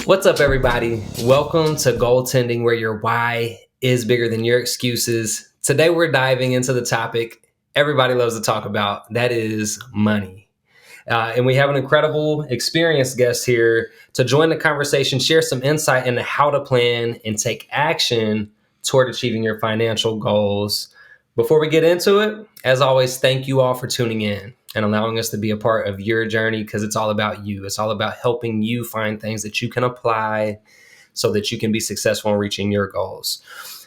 What's up, everybody? Welcome to Goaltending, where your why is bigger than your excuses. Today, we're diving into the topic everybody loves to talk about, that is money. And we have an incredible, experienced guest here to join the conversation, share some insight into how to plan and take action toward achieving your financial goals. Before we get into it, as always, thank you all for tuning in and allowing us to be a part of your journey, because it's all about you. It's all about helping you find things that you can apply so that you can be successful in reaching your goals.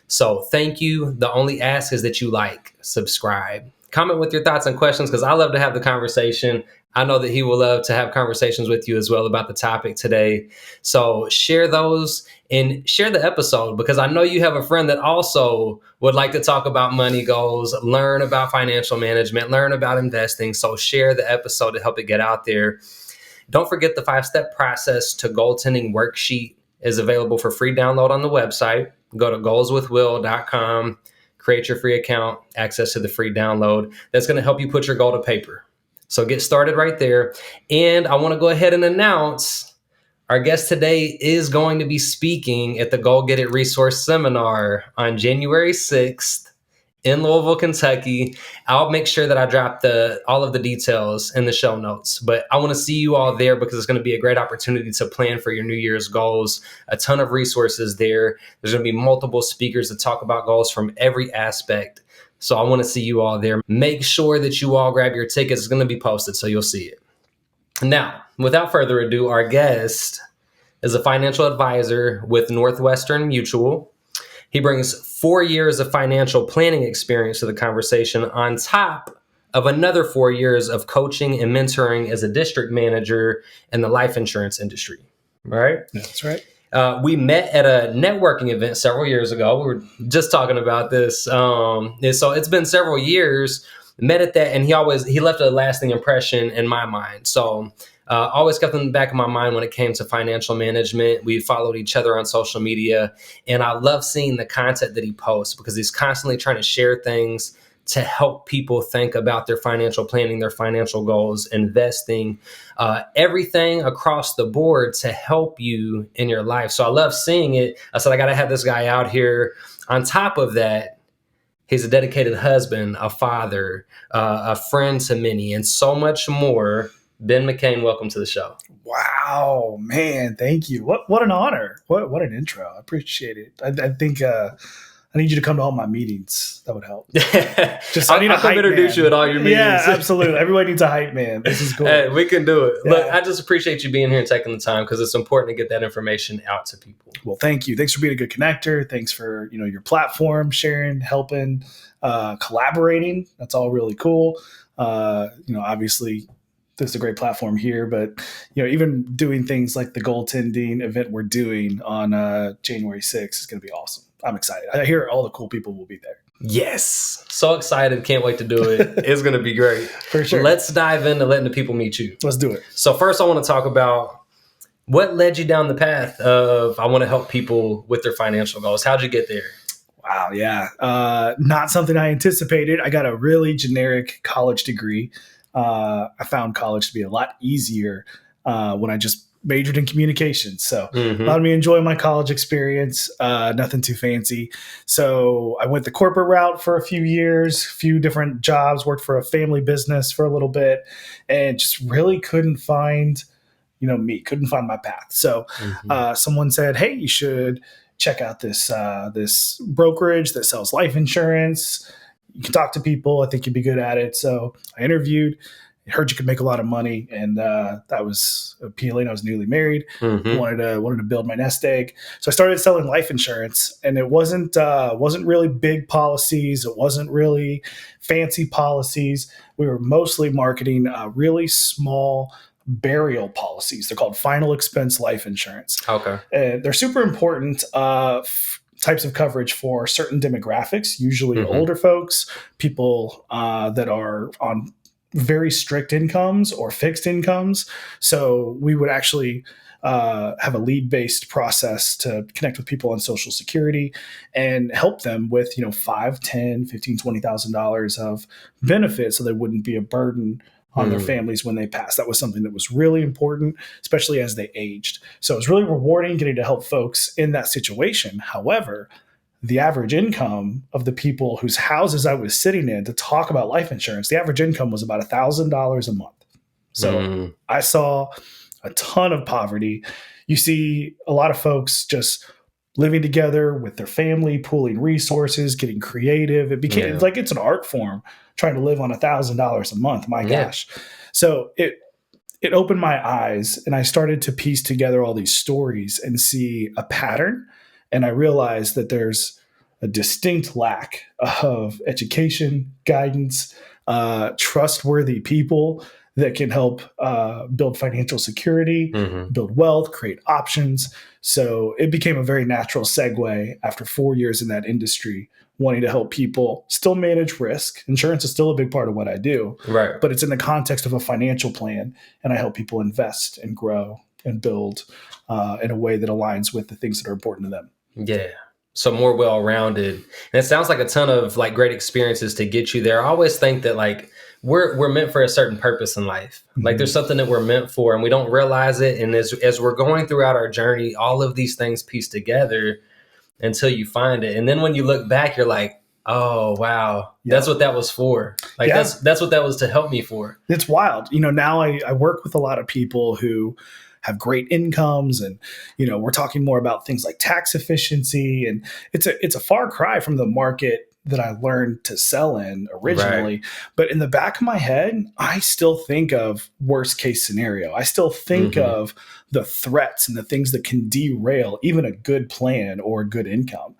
So thank you. The only ask is that you like, subscribe, comment with your thoughts and questions, because I love to have the conversation. I know that he will love to have conversations with you as well about the topic today. So share those and share the episode, because I know you have a friend that also would like to talk about money goals, learn about financial management, learn about investing. So share the episode to help it get out there. Don't forget the 5-step process to goaltending worksheet is available for free download on the website. Go to goalswithwill.com, create your free account, access to the free download. That's going to help you put your goal to paper. So get started right there. And I want to go ahead and announce our guest today is going to be speaking at the Go Get It Resource Seminar on January 6th in Louisville, Kentucky. I'll make sure that I drop all of the details in the show notes. But I want to see you all there, because it's going to be a great opportunity to plan for your New Year's goals. A ton of resources there. There's going to be multiple speakers that talk about goals from every aspect. So I want to see you all there. Make sure that you all grab your tickets. It's going to be posted, so you'll see it. Now, without further ado, our guest is a financial advisor with Northwestern Mutual. He brings 4 years of financial planning experience to the conversation, on top of another 4 years of coaching and mentoring as a district manager in the life insurance industry. All right? That's right. We met at a networking event several years ago. We were just talking about this. So it's been several years. Met at that, and he left a lasting impression in my mind. So always kept in the back of my mind when it came to financial management. We followed each other on social media, and I love seeing the content that he posts, because he's constantly trying to share things to help people think about their financial planning, their financial goals, investing, everything across the board to help you in your life. So I love seeing it. I said, I got to have this guy out here. On top of that, he's a dedicated husband, a father, a friend to many, and so much more. Ben McKain, welcome to the show. Wow, man, thank you. What an honor. What an intro. I appreciate it. I think I need you to come to all my meetings. That would help. I need to introduce you at all your meetings. Yeah, absolutely. Everybody needs a hype man. This is cool. Hey, we can do it. Yeah. Look, I just appreciate you being here and taking the time, because it's important to get that information out to people. Well, thank you. Thanks for being a good connector. Thanks for your platform, sharing, helping, collaborating. That's all really cool. Obviously, this is a great platform here, but even doing things like the goaltending event we're doing on January 6th is going to be awesome. I'm excited. I hear all the cool people will be there. Yes. So excited. Can't wait to do it. It's going to be great. For sure. Let's dive into letting the people meet you. Let's do it. So first, I want to talk about what led you down the path of, I want to help people with their financial goals. How'd you get there? Wow. Yeah. Not something I anticipated. I got a really generic college degree. I found college to be a lot easier when I just majored in communications. So allowed me to enjoy my college experience, nothing too fancy. So I went the corporate route for a few years, few different jobs, worked for a family business for a little bit, and just really couldn't find, couldn't find my path. So someone said, hey, you should check out this brokerage that sells life insurance. You can talk to people. I think you'd be good at it. So I interviewed. I heard you could make a lot of money, and that was appealing. I was newly married, wanted to build my nest egg. So I started selling life insurance, and it wasn't really big policies. It wasn't really fancy policies. We were mostly marketing really small burial policies. They're called final expense life insurance. Okay, they're super important. Types of coverage for certain demographics, usually older folks, people that are on very strict incomes or fixed incomes. So we would actually have a lead-based process to connect with people on Social Security and help them with, $5, $10, $15, $20,000 of benefits, so they wouldn't be a burden on their families when they passed. That was something that was really important, especially as they aged. So it was really rewarding getting to help folks in that situation. However, the average income of the people whose houses I was sitting in to talk about life insurance, the average income was about $1,000 a month. So I saw a ton of poverty. You see a lot of folks just living together with their family, pooling resources, getting creative. It became like it's an art form trying to live on $1,000 a month. My gosh. So it opened my eyes, and I started to piece together all these stories and see a pattern. And I realized that there's a distinct lack of education, guidance, trustworthy people that can help build financial security, build wealth, create options. So it became a very natural segue after 4 years in that industry, wanting to help people still manage risk. Insurance is still a big part of what I do, right? But it's in the context of a financial plan, and I help people invest and grow and build in a way that aligns with the things that are important to them. Yeah. So more well-rounded. And it sounds like a ton of like great experiences to get you there. I always think that like we're meant for a certain purpose in life. Like there's something that we're meant for and we don't realize it. And as we're going throughout our journey, all of these things piece together until you find it. And then when you look back, you're like, oh, wow, that's what that was for. Like that's what that was to help me for. It's wild. You know, now I work with a lot of people who have great incomes, and we're talking more about things like tax efficiency, and it's a far cry from the market that I learned to sell in originally. Right. But in the back of my head, I still think of worst case scenario. I still think of the threats and the things that can derail even a good plan or a good income.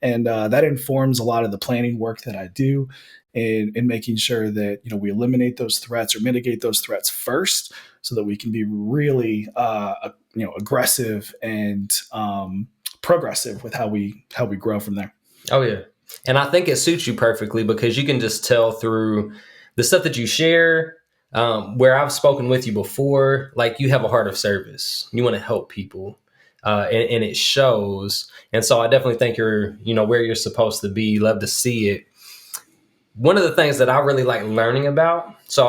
And that informs a lot of the planning work that I do in making sure that we eliminate those threats or mitigate those threats first, so that we can be really aggressive and progressive with how we grow from there. Oh yeah. And I think it suits you perfectly because you can just tell through the stuff that you share, where I've spoken with you before, like you have a heart of service. You want to help people, and it shows. And so I definitely think you're, where you're supposed to be. Love to see it. One of the things that I really like learning about, so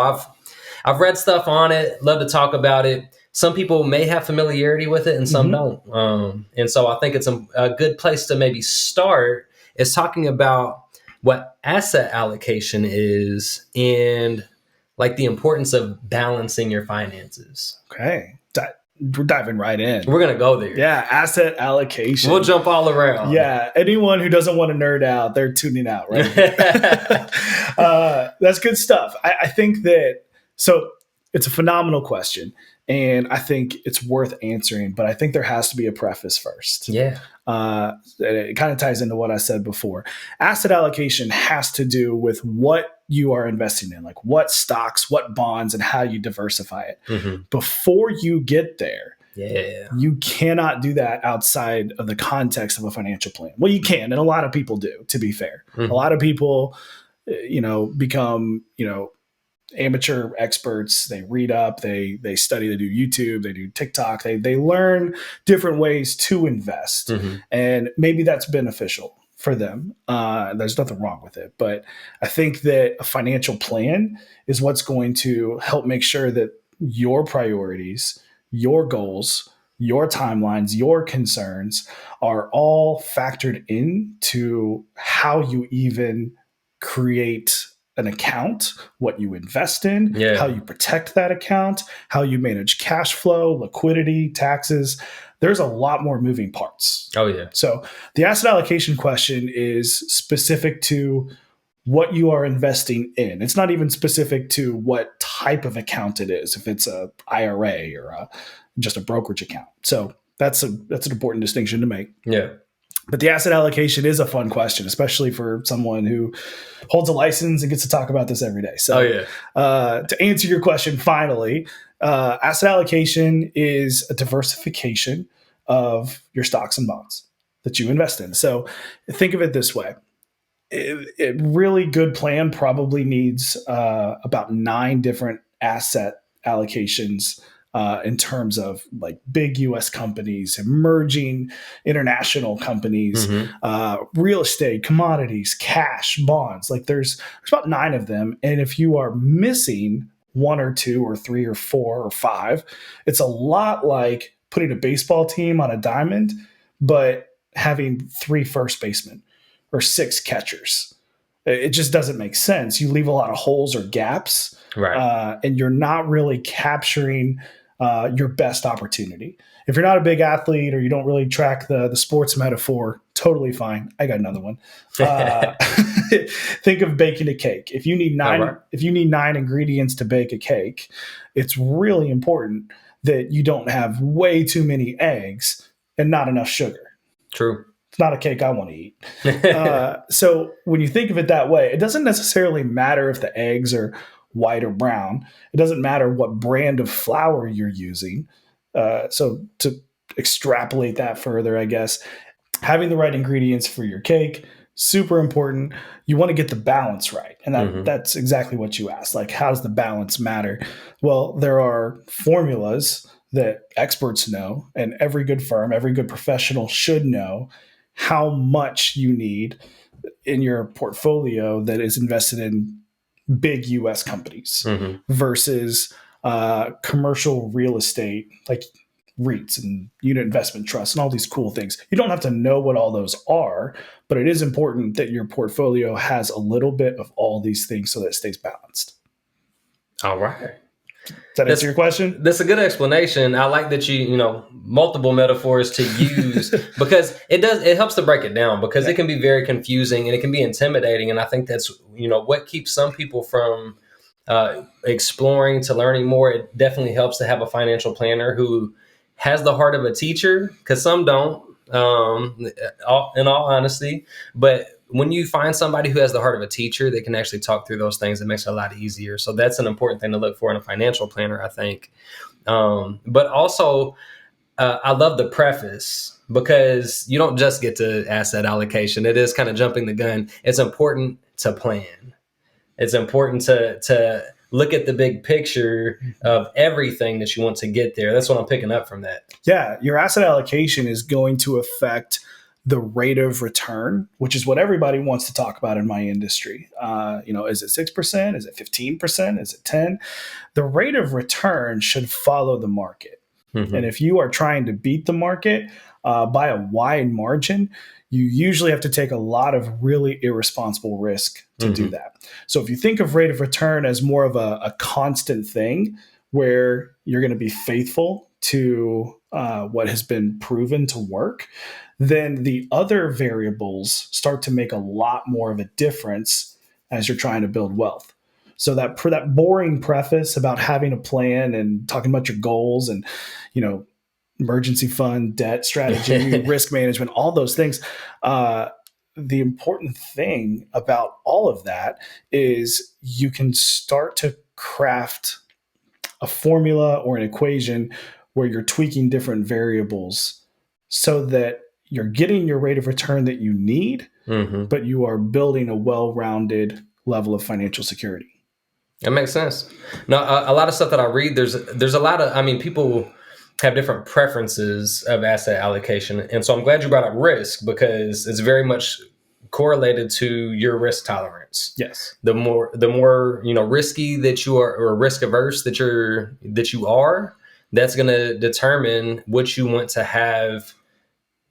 I've read stuff on it, love to talk about it. Some people may have familiarity with it and some don't. And so I think it's a good place to maybe start is talking about what asset allocation is and like the importance of balancing your finances. Okay. We're diving right in. We're going to go there. Yeah. Asset allocation. We'll jump all around. Yeah. Anyone who doesn't want to nerd out, they're tuning out, right? That's good stuff. I think that, so it's a phenomenal question. And I think it's worth answering, but I think there has to be a preface first. Yeah. It kind of ties into what I said before. Asset allocation has to do with what you are investing in, like what stocks, what bonds, and how you diversify it. Before you get there, you cannot do that outside of the context of a financial plan. Well, you can, and a lot of people do, to be fair. A lot of people, become, amateur experts. They read up, they study, they do YouTube, they do TikTok, they learn different ways to invest. And maybe that's beneficial for them. There's nothing wrong with it. But I think that a financial plan is what's going to help make sure that your priorities, your goals, your timelines, your concerns are all factored into how you even create an account, what you invest in, how you protect that account, how you manage cash flow, liquidity, taxes. There's a lot more moving parts. Oh, yeah. So the asset allocation question is specific to what you are investing in. It's not even specific to what type of account it is, if it's a IRA or just a brokerage account. So that's an important distinction to make. Yeah. But the asset allocation is a fun question, especially for someone who holds a license and gets to talk about this every day. So to answer your question, finally, asset allocation is a diversification of your stocks and bonds that you invest in. So think of it this way. A really good plan probably needs about 9 different asset allocations in terms of like big US companies, emerging international companies, real estate, commodities, cash, bonds. Like there's about 9 of them. And if you are missing one or two or three or four or five. It's a lot like putting a baseball team on a diamond, but having 3 first basemen or 6 catchers. It just doesn't make sense. You leave a lot of holes or gaps, Right. and you're not really capturing your best opportunity. If you're not a big athlete or you don't really track the sports metaphor, totally fine. I got another one. Think of baking a cake. If you need 9, Right. if you need 9 ingredients to bake a cake, it's really important that you don't have way too many eggs and not enough sugar. True. It's not a cake I want to eat. So when you think of it that way, it doesn't necessarily matter if the eggs are white or brown. It doesn't matter what brand of flour you're using. So to extrapolate that further, I guess, having the right ingredients for your cake, super important. You want to get the balance right. And that's exactly what you asked. Like, how does the balance matter? Well, there are formulas that experts know, and every good firm, every good professional should know how much you need in your portfolio that is invested in big US companies versus commercial real estate like REITs and unit investment trusts and all these cool things. You don't have to know what all those are, but it is important that your portfolio has a little bit of all these things so that it stays balanced. All right. Does that answer your question? That's a good explanation. I like that you multiple metaphors to use because it helps to break it down because it can be very confusing and it can be intimidating. And I think that's, what keeps some people from exploring to learning more. It definitely helps to have a financial planner who has the heart of a teacher, because some don't, in all honesty. But when you find somebody who has the heart of a teacher that can actually talk through those things, it makes it a lot easier. So that's an important thing to look for in a financial planner, I think. But also, I love the preface because you don't just get to asset allocation. It is kind of jumping the gun. It's important to plan. It's important to look at the big picture of everything that you want to get there. That's what I'm picking up from that. Yeah, your asset allocation is going to affect the rate of return, which is what everybody wants to talk about in my industry. Is it 6%? Is it 15%? Is it 10? The rate of return should follow the market. And if you are trying to beat the market by a wide margin, you usually have to take a lot of really irresponsible risk to do that. So if you think of rate of return as more of a constant thing where you're going to be faithful to what has been proven to work, then the other variables start to make a lot more of a difference as you're trying to build wealth. So that boring preface about having a plan and talking about your goals and, emergency fund, debt strategy, risk management, all those things. The important thing about all of that is you can start to craft a formula or an equation where you're tweaking different variables so that you're getting your rate of return that you need, but you are building a well-rounded level of financial security. That makes sense. Now, a lot of stuff that I read, there's a lot of, people have different preferences of asset allocation. And so I'm glad you brought up risk because it's very much correlated to your risk tolerance. Yes. The more risky that you are, or risk averse that you are, that's going to determine what you want to have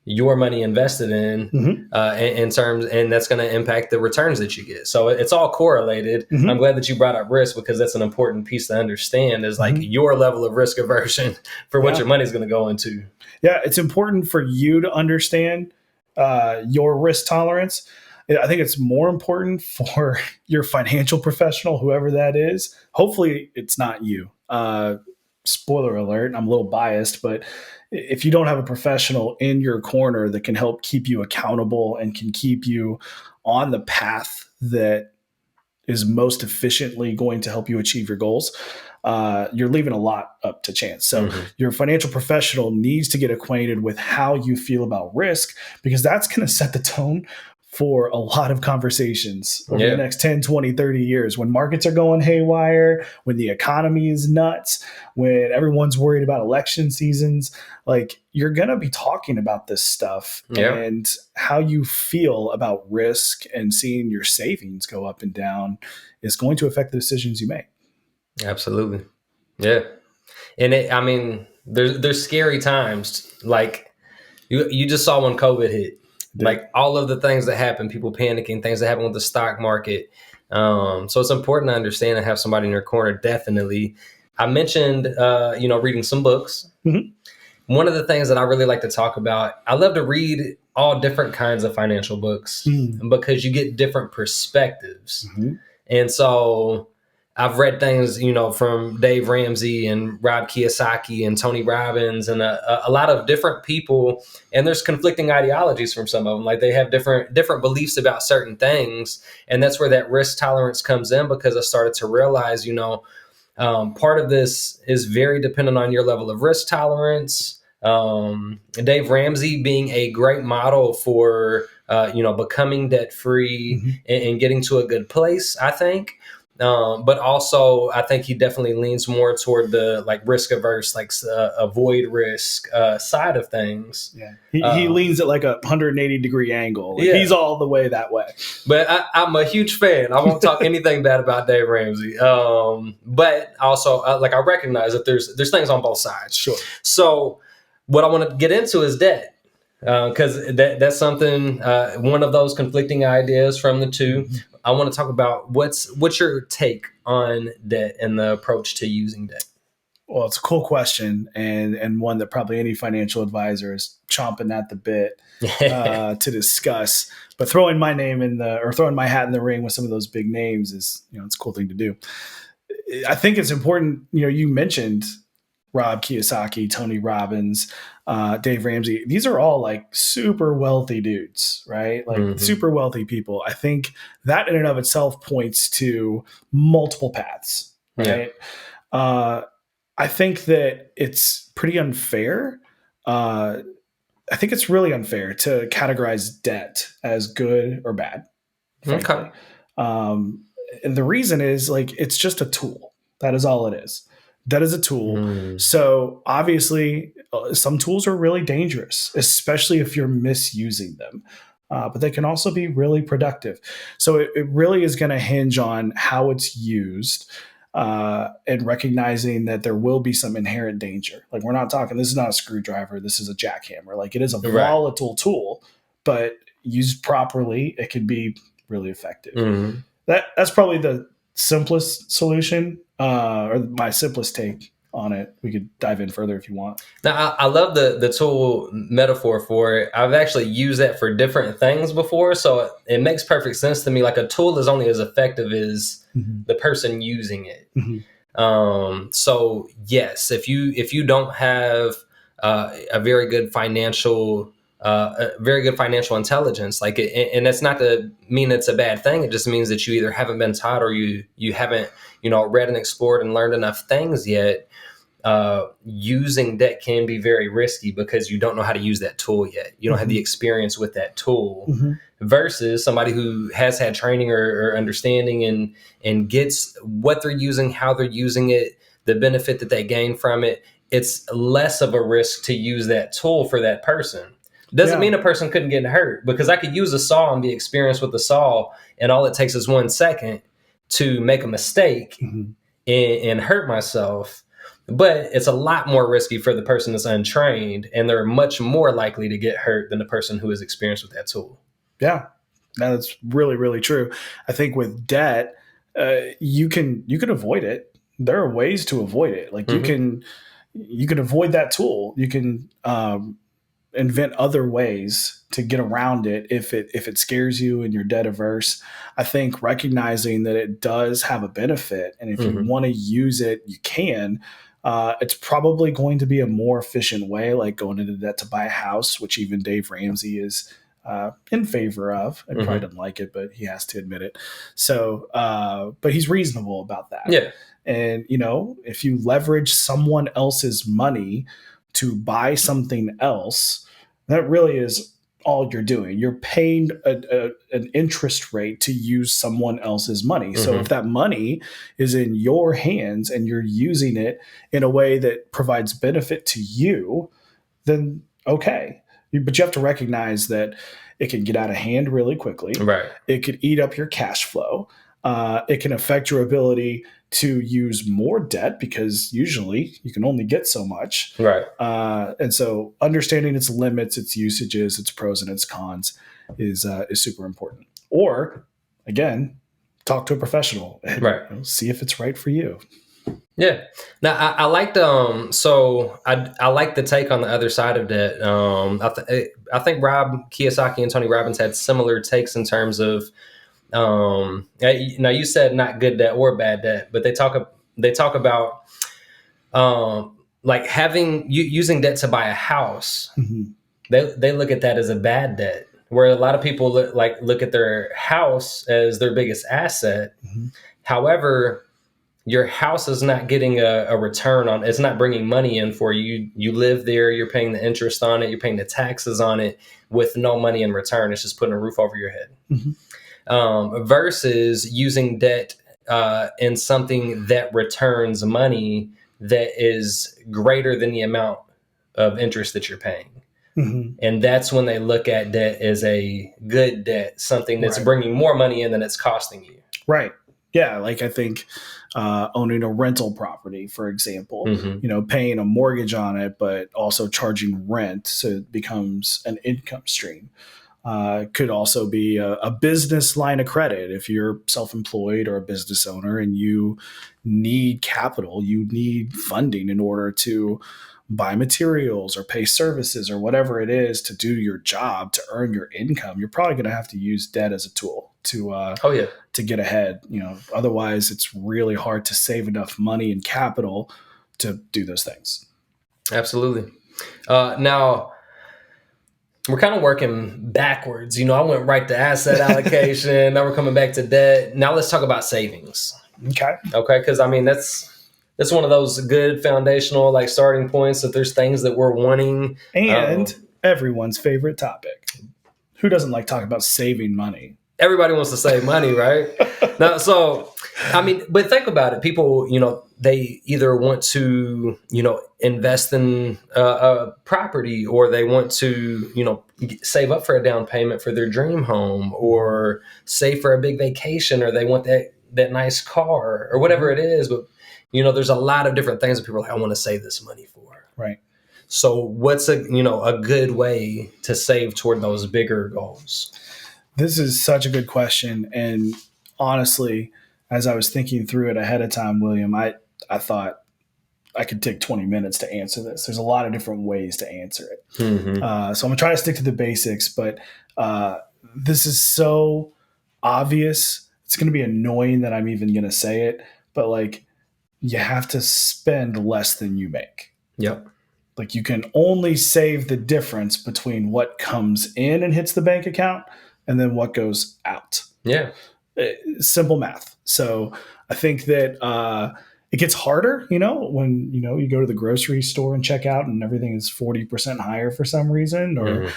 your money invested in terms, and that's going to impact the returns that you get. So it's all correlated. I'm glad that you brought up risk because that's an important piece to understand is like your level of risk aversion for what your money is going to go into. Yeah, it's important for you to understand your risk tolerance. I think it's more important for your financial professional, whoever that is. Hopefully it's not you. Spoiler alert, I'm a little biased, but if you don't have a professional in your corner that can help keep you accountable and can keep you on the path that is most efficiently going to help you achieve your goals, you're leaving a lot up to chance. So your financial professional needs to get acquainted with how you feel about risk, because that's going to set the tone for a lot of conversations over the next 10, 20, 30 years. When markets are going haywire, when the economy is nuts, when everyone's worried about election seasons, like you're going to be talking about this stuff and how you feel about risk and seeing your savings go up and down is going to affect the decisions you make. Absolutely. Yeah. And I mean, there's scary times. Like you just saw when COVID hit, like all of the things that happen, people panicking, things that happen with the stock market. So it's important to understand and have somebody in your corner. Definitely. I mentioned, reading some books. Mm-hmm. One of the things that I really like to talk about, I love to read all different kinds of financial books because you get different perspectives. Mm-hmm. And so I've read things, from Dave Ramsey and Rob Kiyosaki and Tony Robbins and a lot of different people. And there's conflicting ideologies from some of them. Like they have different beliefs about certain things. And that's where that risk tolerance comes in, because I started to realize, part of this is very dependent on your level of risk tolerance. Dave Ramsey being a great model for, becoming debt free and getting to a good place, I think. But also, I think he definitely leans more toward the risk averse, avoid risk side of things. Yeah, he leans at like a 180-degree angle. He's all the way that way. But I'm a huge fan. I won't talk anything bad about Dave Ramsey. But also, I recognize that there's things on both sides. Sure. So what I want to get into is debt. Because that's something, one of those conflicting ideas from the two. I want to talk about what's your take on debt and the approach to using debt. Well, it's a cool question, and one that probably any financial advisor is chomping at the bit to discuss. But throwing my hat in the ring with some of those big names is, it's a cool thing to do. I think it's important. You mentioned Rob Kiyosaki, Tony Robbins, Dave Ramsey. These are all like super wealthy dudes, right? Like super wealthy people. I think that in and of itself points to multiple paths, right? Yeah. I think that it's pretty unfair. I think it's really unfair to categorize debt as good or bad. Frankly. Okay. And the reason is it's just a tool. That is all it is. Debt is a tool. So obviously some tools are really dangerous, especially if you're misusing them. But they can also be really productive. So it really is going to hinge on how it's used and recognizing that there will be some inherent danger. Like we're not talking, this is not a screwdriver. This is a jackhammer. Like it is a volatile tool, but used properly, it can be really effective. That's probably the simplest solution. Or my simplest take on it. We could dive in further if you want. Now, I love the tool metaphor for it. I've actually used that for different things before, so it makes perfect sense to me. Like a tool is only as effective as the person using it. So yes, if you don't have a very good financial intelligence, and that's not to mean it's a bad thing. It just means that you either haven't been taught or you haven't read and explored and learned enough things yet. Using debt can be very risky because you don't know how to use that tool yet. You don't have the experience with that tool versus somebody who has had training or understanding and gets what they're using, how they're using it, the benefit that they gain from it. It's less of a risk to use that tool for that person. Doesn't mean a person couldn't get hurt, because I could use a saw and be experienced with the saw, and all it takes is 1 second to make a mistake and hurt myself. But it's a lot more risky for the person that's untrained, and they're much more likely to get hurt than the person who is experienced with that tool. Yeah, that's really, really true. I think with debt, you can avoid it. There are ways to avoid it. Like you can avoid that tool. You can invent other ways to get around it if it scares you and you're debt averse. I think recognizing that it does have a benefit, and if you want to use it, you can. It's probably going to be a more efficient way, like going into debt to buy a house, which even Dave Ramsey is in favor of. I probably doesn't like it, but he has to admit it. So, but he's reasonable about that. Yeah. And, if you leverage someone else's money to buy something else, that really is all you're doing. You're paying an interest rate to use someone else's money. So if that money is in your hands and you're using it in a way that provides benefit to you, then okay. But you have to recognize that it can get out of hand really quickly. Right. It could eat up your cash flow. It can affect your ability to use more debt because usually you can only get so much. Right. And so understanding its limits, its usages, its pros and its cons is super important. Or again, talk to a professional and see if it's right for you. Yeah. Now I like the so I like the take on the other side of that. I think Rob Kiyosaki and Tony Robbins had similar takes in terms of now you said not good debt or bad debt, but they talk about like using debt to buy a house. Mm-hmm. They look at that as a bad debt, where a lot of people look at their house as their biggest asset. Mm-hmm. However, your house is not getting a return on, it's not bringing money in for you. You live there, you're paying the interest on it, you're paying the taxes on it with no money in return. It's just putting a roof over your head. Mm-hmm. Versus using debt in something that returns money that is greater than the amount of interest that you're paying. Mm-hmm. And that's when they look at debt as a good debt, something that's bringing more money in than it's costing you. Right. Yeah. Like I think owning a rental property, for example, paying a mortgage on it, but also charging rent so it becomes an income stream. Could also be a business line of credit. If you're self-employed or a business owner and you need capital, you need funding in order to buy materials or pay services or whatever it is to do your job, to earn your income, you're probably going to have to use debt as a tool to get ahead. Otherwise it's really hard to save enough money and capital to do those things. Absolutely. Now, we're kind of working backwards. I went right to asset allocation. Now we're coming back to debt. Now let's talk about savings. Okay. Because that's one of those good foundational starting points. That there's things that we're wanting, and everyone's favorite topic. Who doesn't like talking about saving money? Everybody wants to save money, right? Now, but think about it. People, they either want to, invest in a property, or they want to, save up for a down payment for their dream home, or save for a big vacation, or they want that nice car, or whatever it is. But, there's a lot of different things that people are like, I want to save this money for. Right. So what's a good way to save toward those bigger goals? This is such a good question. And honestly, as I was thinking through it ahead of time, William, I thought I could take 20 minutes to answer this. There's a lot of different ways to answer it. Mm-hmm. So I'm going to try to stick to the basics, but this is so obvious. It's going to be annoying that I'm even going to say it, but you have to spend less than you make. Yep. You can only save the difference between what comes in and hits the bank account and then what goes out. Yeah. Simple math. So I think that it gets harder, when, you go to the grocery store and check out and everything is 40% higher for some reason, or,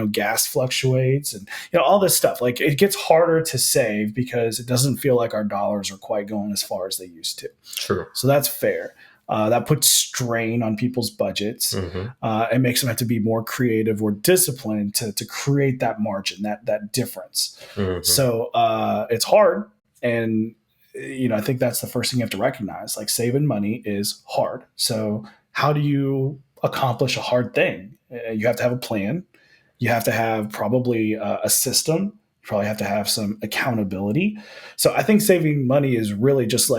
gas fluctuates and, all this stuff. It gets harder to save because it doesn't feel like our dollars are quite going as far as they used to. True. So that's fair. That puts strain on people's budgets. It makes them have to be more creative or disciplined to create that margin, that difference. So it's hard. And, I think that's the first thing you have to recognize. Saving money is hard. So how do you accomplish a hard thing? You have to have a plan. You have to have probably a system. You probably have to have some accountability. So I think saving money is really just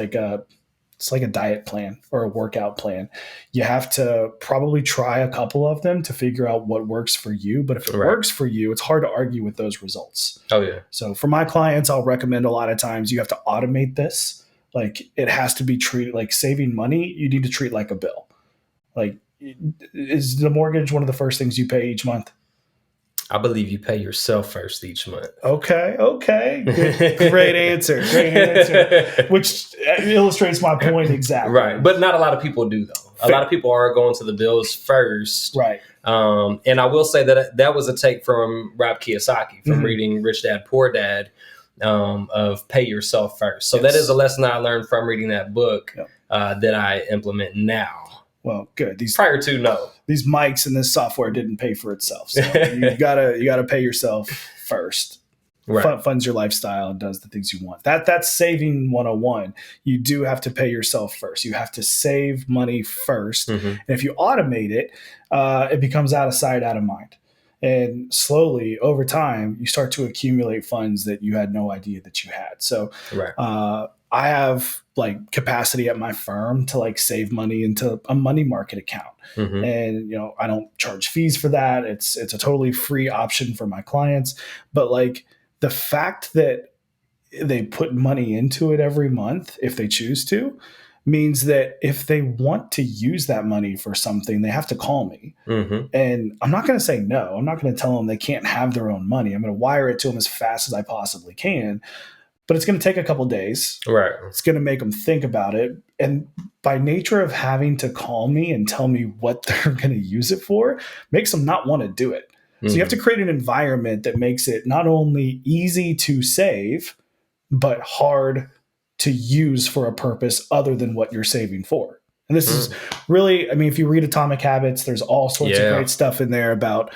it's like a diet plan or a workout plan. You have to probably try a couple of them to figure out what works for you. But if it works for you, it's hard to argue with those results. Oh, yeah. So for my clients, I'll recommend a lot of times you have to automate this. It has to be treated like saving money. You need to treat like a bill. Is the mortgage one of the first things you pay each month? I believe you pay yourself first each month. Okay. Great answer. Which illustrates my point exactly. Right. But not a lot of people do, though. A lot of people are going to the bills first. Right. And I will say that was a take from Rob Kiyosaki from reading Rich Dad, Poor Dad, of pay yourself first. So that is a lesson I learned from reading that book that I implement now. Well, good. Prior to, no. These mics and this software didn't pay for itself. So you gotta pay yourself first. Right. funds your lifestyle and does the things you want. That's saving 101. You do have to pay yourself first. You have to save money first. Mm-hmm. And if you automate it, it becomes out of sight, out of mind. And slowly over time, you start to accumulate funds that you had no idea that you had. So Right. I have like capacity at my firm to like save money into a money market account. Mm-hmm. And, you know, I don't charge fees for that. It's a totally free option for my clients. But like the fact that they put money into it every month, if they choose to, means that if they want to use that money for something, they have to call me. Mm-hmm. And I'm not going to say no. I'm not going to tell them they can't have their own money. I'm going to wire it to them as fast as I possibly can. But it's going to take a couple days. Right. It's going to make them think about it. And by nature of having to call me and tell me what they're going to use it for, makes them not want to do it. Mm-hmm. So you have to create an environment that makes it not only easy to save, but hard to use for a purpose other than what you're saving for. And this is really, I mean, if you read Atomic Habits, there's all sorts of great stuff in there about,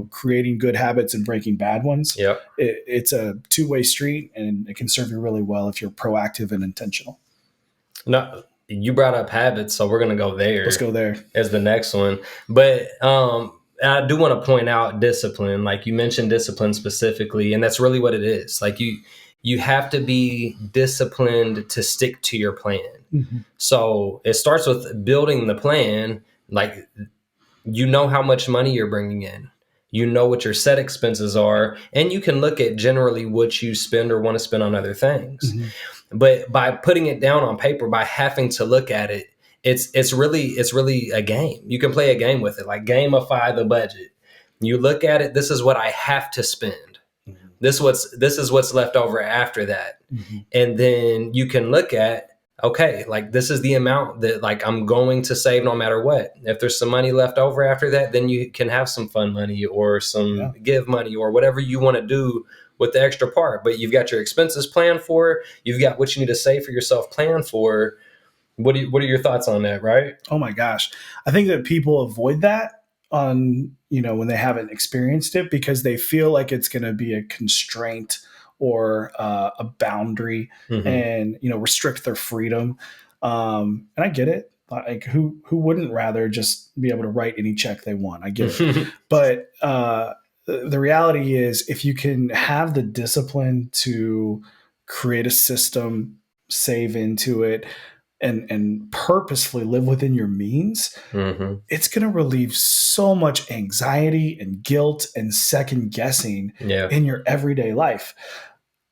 creating good habits and breaking bad ones. Yep. It's a two-way street, and it can serve you really well if you're proactive and intentional. No, you brought up habits, so we're going to go there. Let's go there as the next one. But I do want to point out discipline. Like you mentioned discipline specifically, and that's really what it is. Like you have to be disciplined to stick to your plan. Mm-hmm. So it starts with building the plan. Like, you know how much money you're bringing in. You know what your set expenses are, and you can look at generally what you spend or want to spend on other things. Mm-hmm. But by putting it down on paper, by having to look at it, it's really a game. You can play a game with it, like gamify the budget. You look at it. This is what I have to spend. Mm-hmm. This is what's left over after that. Mm-hmm. And then you can look at, okay, like this is the amount that like I'm going to save no matter what. If there's some money left over after that, then you can have some fun money or some give money or whatever you want to do with the extra part. But you've got your expenses planned for. You've got what you need to save for yourself planned for. What are your thoughts on that, right? Oh my gosh. I think that people avoid that when they haven't experienced it, because they feel like it's going to be a constraint or a boundary, mm-hmm. and restrict their freedom. And I get it. Like who wouldn't rather just be able to write any check they want? I get it. But the reality is, if you can have the discipline to create a system, save into it, and purposefully live within your means, mm-hmm. it's going to relieve so much anxiety and guilt and second guessing in your everyday life.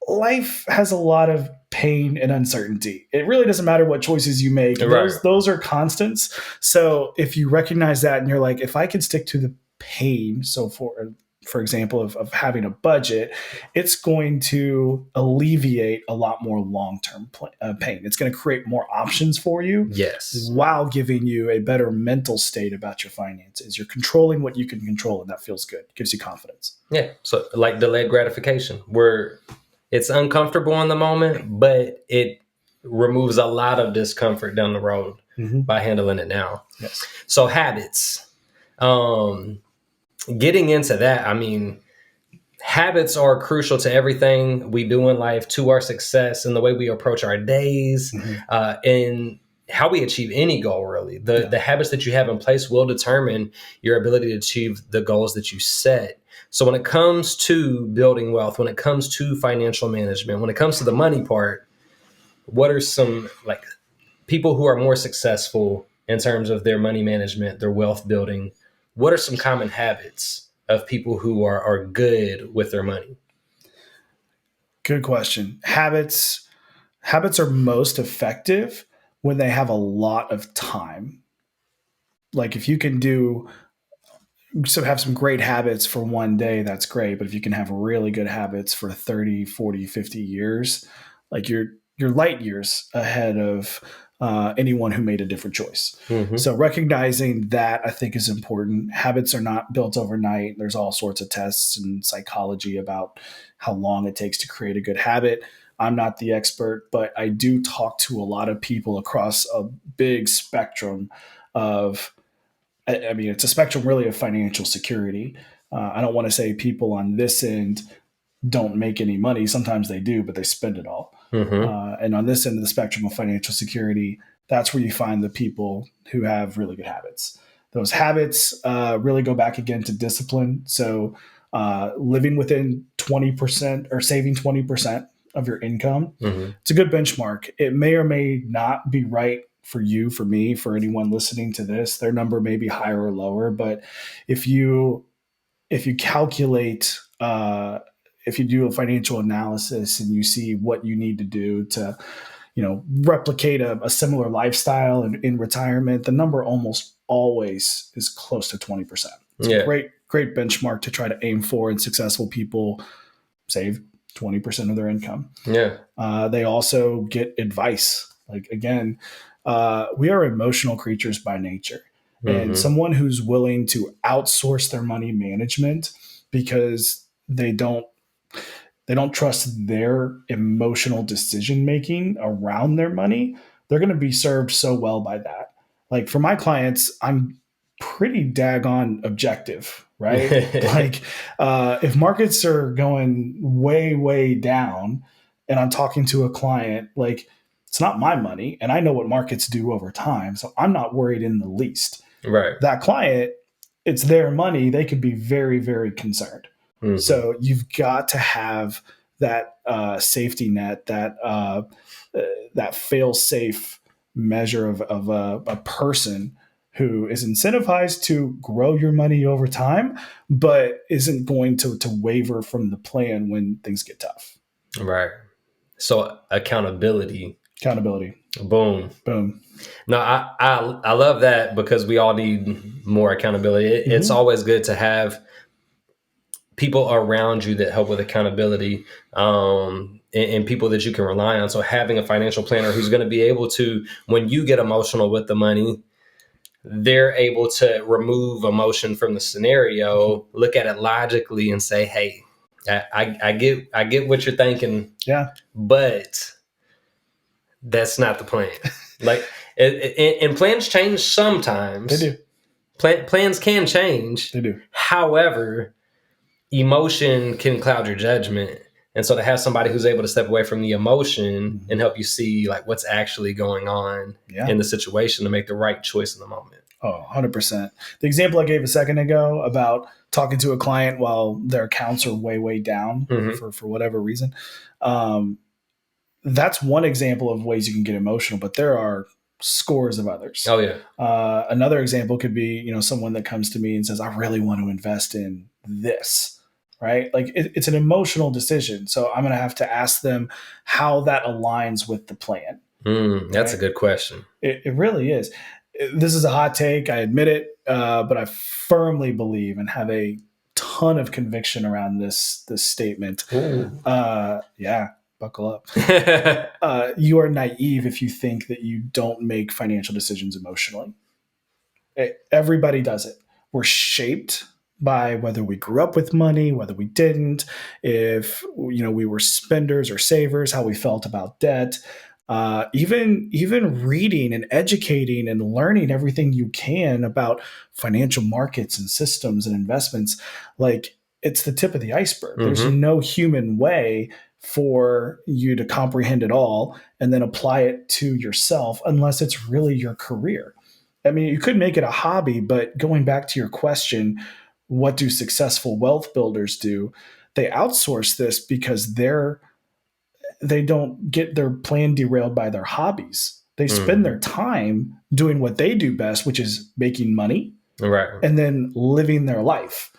Life has a lot of pain and uncertainty. It really doesn't matter what choices you make. Right. Those are constants. So if you recognize that and you're like, if I can stick to the pain, so for example, of having a budget, it's going to alleviate a lot more long-term pain. It's going to create more options for you. Yes. While giving you a better mental state about your finances. You're controlling what you can control, and that feels good. It gives you confidence. Yeah. So like delayed gratification, where it's uncomfortable in the moment, but it removes a lot of discomfort down the road, mm-hmm. by handling it now. Yes. So habits. Getting into that, I mean, habits are crucial to everything we do in life, to our success and the way we approach our days, mm-hmm. And how we achieve any goal, really. The habits that you have in place will determine your ability to achieve the goals that you set. So when it comes to building wealth, when it comes to financial management, when it comes to the money part, what are some like people who are more successful in terms of their money management, their wealth building? What are some common habits of people who are good with their money? Good question. Habits are most effective when they have a lot of time. Like if you can have some great habits for one day, that's great. But if you can have really good habits for 30, 40, 50 years, like you're light years ahead of anyone who made a different choice. Mm-hmm. So recognizing that, I think, is important. Habits are not built overnight. There's all sorts of tests and psychology about how long it takes to create a good habit. I'm not the expert, but I do talk to a lot of people across a big spectrum of, I mean, it's a spectrum really of financial security. I don't want to say people on this end don't make any money. Sometimes they do, but they spend it all. And on this end of the spectrum of financial security, that's where you find the people who have really good habits. Those habits really go back again to discipline. So living within 20% or saving 20% of your income, it's a good benchmark. It may or may not be right for you, for me, for anyone listening to this. Their number may be higher or lower, but if you calculate, if you do a financial analysis and you see what you need to do to, replicate a similar lifestyle in retirement, the number almost always is close to 20%. It's a great benchmark to try to aim for, and successful people save 20% of their income. They also get advice. Like, again, we are emotional creatures by nature. And someone who's willing to outsource their money management because they don't trust their emotional decision making around their money, they're going to be served so well by that. Like, for my clients, I'm pretty daggone objective, right? Like, if markets are going way, way down and I'm talking to a client, like, it's not my money and I know what markets do over time. So I'm not worried in the least. Right. That client, it's their money. They could be very, very concerned. So you've got to have that safety net, that fail-safe measure of a person who is incentivized to grow your money over time, but isn't going to waver from the plan when things get tough. Right. So accountability. Boom. No, I love that, because we all need more accountability. It's always good to have people around you that help with accountability, and people that you can rely on. So having a financial planner who's going to be able to, when you get emotional with the money, they're able to remove emotion from the scenario, look at it logically, and say, "Hey, I get what you're thinking, but that's not the plan." Like, and plans change sometimes. They do. Plans can change. They do. However, emotion can cloud your judgment. And so to have somebody who's able to step away from the emotion and help you see, like, what's actually going on in the situation to make the right choice in the moment. Oh, 100%. The example I gave a second ago about talking to a client while their accounts are way, way down for whatever reason. That's one example of ways you can get emotional, but there are scores of others. Oh, yeah. Another example could be, someone that comes to me and says, I really want to invest in this, right? Like, it's an emotional decision. So I'm going to have to ask them how that aligns with the plan. That's a good question. It really is. This is a hot take. I admit it. But I firmly believe and have a ton of conviction around this statement. Buckle up. You are naive if you think that you don't make financial decisions emotionally. Everybody does it. We're shaped by whether we grew up with money, whether we didn't, if we were spenders or savers, how we felt about debt. Even reading and educating and learning everything you can about financial markets and systems and investments, like, it's the tip of the iceberg. There's no human way for you to comprehend it all and then apply it to yourself unless it's really your career. I mean, you could make it a hobby, but going back to your question, what do successful wealth builders do? They outsource this because they don't get their plan derailed by their hobbies. They spend their time doing what they do best, which is making money, and then living their life.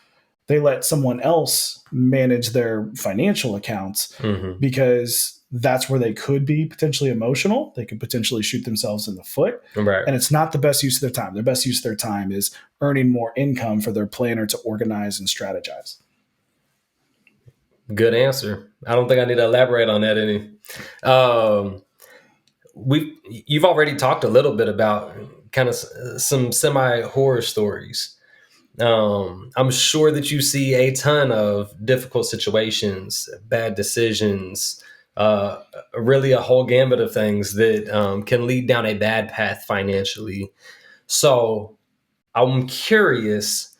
They let someone else manage their financial accounts because that's where they could be potentially emotional. They could potentially shoot themselves in the foot. And it's not the best use of their time. Their best use of their time is earning more income for their planner to organize and strategize. Good answer. I don't think I need to elaborate on that any. You've already talked a little bit about kind of some semi-horror stories. I'm sure that you see a ton of difficult situations, bad decisions, really a whole gambit of things that can lead down a bad path financially. So I'm curious,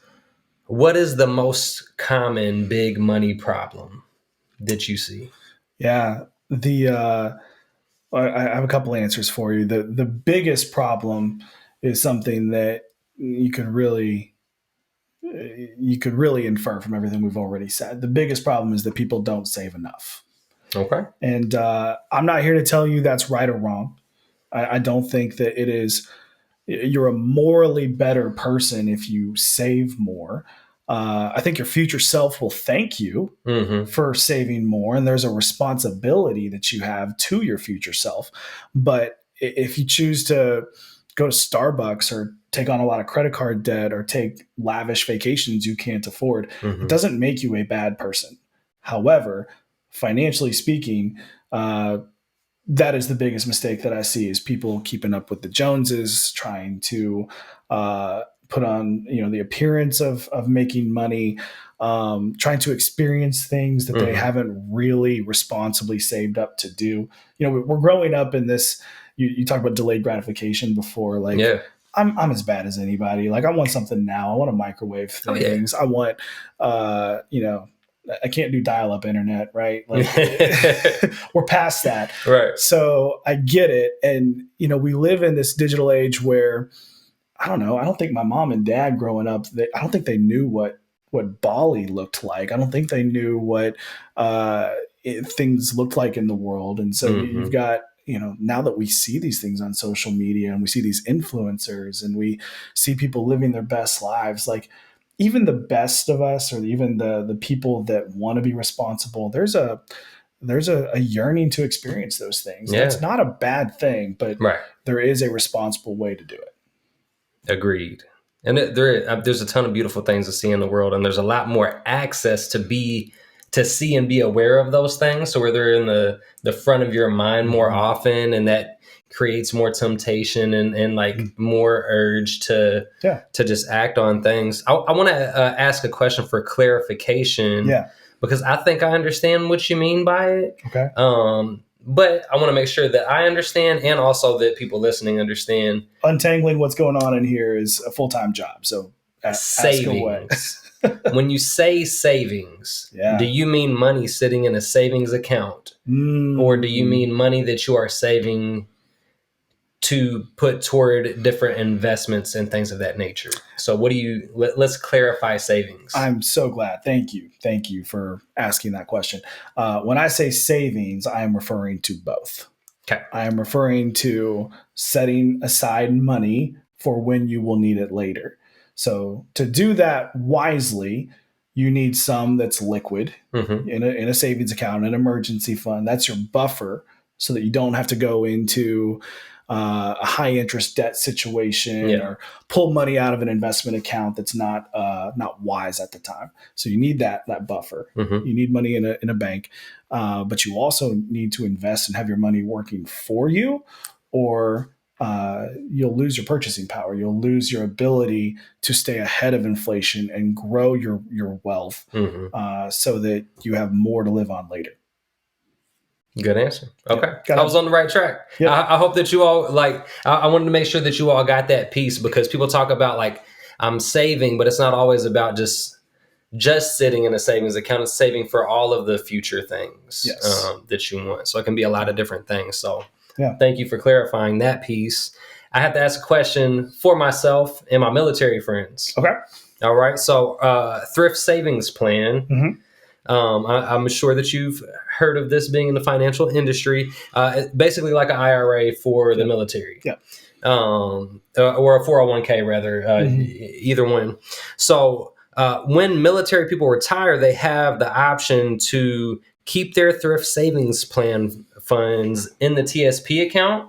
what is the most common big money problem that you see? Yeah. I have a couple answers for you. The biggest problem is something that you could really infer from everything we've already said. The biggest problem is that people don't save enough. Okay. And I'm not here to tell you that's right or wrong. I don't think that it is. You're a morally better person if you save more. I think your future self will thank you for saving more, and there's a responsibility that you have to your future self. But if you choose to go to Starbucks or take on a lot of credit card debt or take lavish vacations you can't afford, it doesn't make you a bad person. However, financially speaking, that is the biggest mistake that I see is people keeping up with the Joneses, trying to put on the appearance of making money, trying to experience things that they haven't really responsibly saved up to do. We're growing up in this. You talked about delayed gratification before, like. Yeah. I'm as bad as anybody. Like I want something now. I want to microwave things. I want, I can't do dial-up internet, right? Like we're past that. Right. So I get it. And, we live in this digital age where, I don't know, I don't think my mom and dad growing up, I don't think they knew what Bali looked like. I don't think they knew what things looked like in the world. And so you've got, now that we see these things on social media and we see these influencers and we see people living their best lives, like, even the best of us, or even the people that want to be responsible, there's a yearning to experience those things. Yeah. That's not a bad thing, but there is a responsible way to do it. Agreed. And there's a ton of beautiful things to see in the world, and there's a lot more access to see and be aware of those things. So where they're in the front of your mind more often, and that creates more temptation and like more urge to just act on things. I want to ask a question for clarification, because I think I understand what you mean by it. Okay. But I want to make sure that I understand, and also that people listening understand. Untangling what's going on in here is a full-time job. So savings. When you say savings, do you mean money sitting in a savings account, or do you mean money that you are saving to put toward different investments and things of that nature? So let's clarify savings. I'm so glad. Thank you. Thank you for asking that question. When I say savings, I am referring to both. Okay. I am referring to setting aside money for when you will need it later. So to do that wisely, you need some that's liquid in a savings account, an emergency fund. That's your buffer so that you don't have to go into a high interest debt situation or pull money out of an investment account that's not wise at the time. So you need that buffer. You need money in a bank, but you also need to invest and have your money working for you, or you'll lose your purchasing power. You'll lose your ability to stay ahead of inflation and grow your wealth so that you have more to live on later. Good answer. Okay. I was on the right track. Yep. I hope that you all I wanted to make sure that you all got that piece, because people talk about like, I'm saving, but it's not always about just sitting in a savings account. It's saving for all of the future things that you want. So it can be a lot of different things. So thank you for clarifying that piece. I have to ask a question for myself and my military friends. Okay. All right. So thrift savings plan. I'm sure that you've heard of this, being in the financial industry. Basically like an IRA for the military. Or a 401k rather, either one. So when military people retire, they have the option to keep their thrift savings plan funds in the TSP account,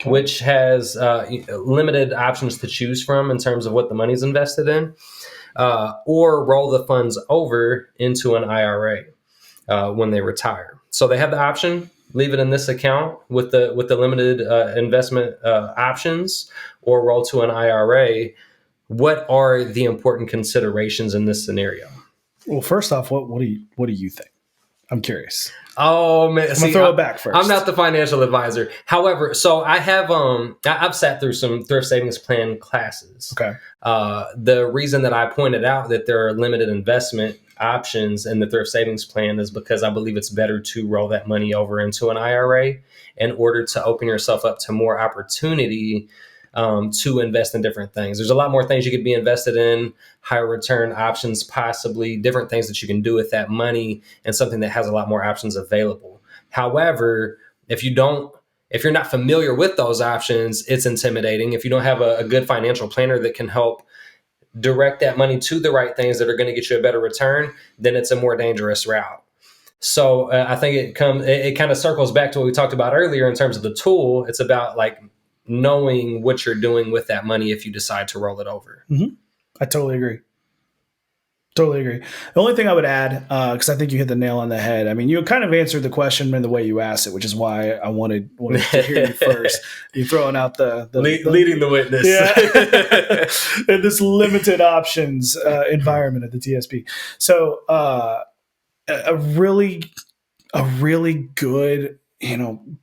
which has limited options to choose from in terms of what the money's invested in, or roll the funds over into an IRA when they retire. So they have the option, leave it in this account with the limited investment options, or roll to an IRA. What are the important considerations in this scenario? Well, first off, what do you think? I'm curious. Oh man, I'm gonna throw it back first. I'm not the financial advisor. However, so I have I've sat through some thrift savings plan classes. Okay. The reason that I pointed out that there are limited investment options in the thrift savings plan is because I believe it's better to roll that money over into an IRA in order to open yourself up to more opportunity to invest in different things. There's a lot more things you could be invested in, higher return options, possibly different things that you can do with that money, and something that has a lot more options available. However, if you're not familiar with those options, it's intimidating. If you don't have a good financial planner that can help direct that money to the right things that are going to get you a better return, then it's a more dangerous route. So I think it kind of circles back to what we talked about earlier in terms of the tool. It's about like knowing what you're doing with that money if you decide to roll it over. Mm-hmm. I totally agree. The only thing I would add, because I think you hit the nail on the head. I mean, you kind of answered the question in the way you asked it, which is why I wanted to hear you first. You're throwing out the leading the witness. Yeah. In this limited options environment at the TSP. So a really good,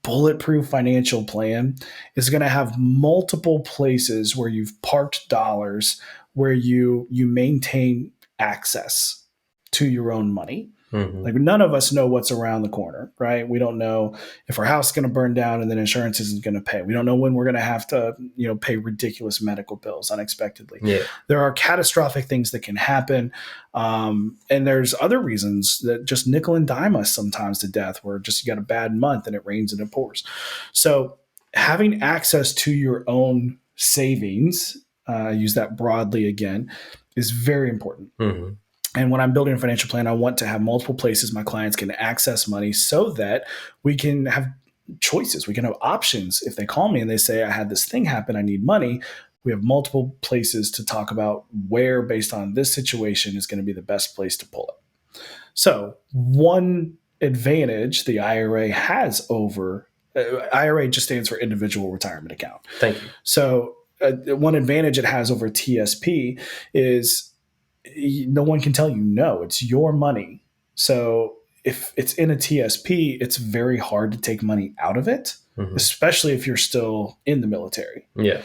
bulletproof financial plan is going to have multiple places where you've parked dollars, where you maintain access to your own money. Mm-hmm. Like none of us know what's around the corner, right? We don't know if our house is going to burn down and then insurance isn't going to pay. We don't know when we're going to have to, pay ridiculous medical bills unexpectedly. Yeah. There are catastrophic things that can happen. And there's other reasons that just nickel and dime us sometimes to death, where just you got a bad month and it rains and it pours. So having access to your own savings, use that broadly again, is very important. Mm-hmm. And when I'm building a financial plan, I want to have multiple places my clients can access money so that we can have choices. We can have options. If they call me and they say, I had this thing happen, I need money, we have multiple places to talk about where, based on this situation, is going to be the best place to pull it. So one advantage the IRA has over, IRA just stands for individual retirement account. Thank you. So one advantage it has over TSP is no one can tell you no. It's your money. So if it's in a TSP, it's very hard to take money out of it, mm-hmm. especially if you're still in the military. Yeah.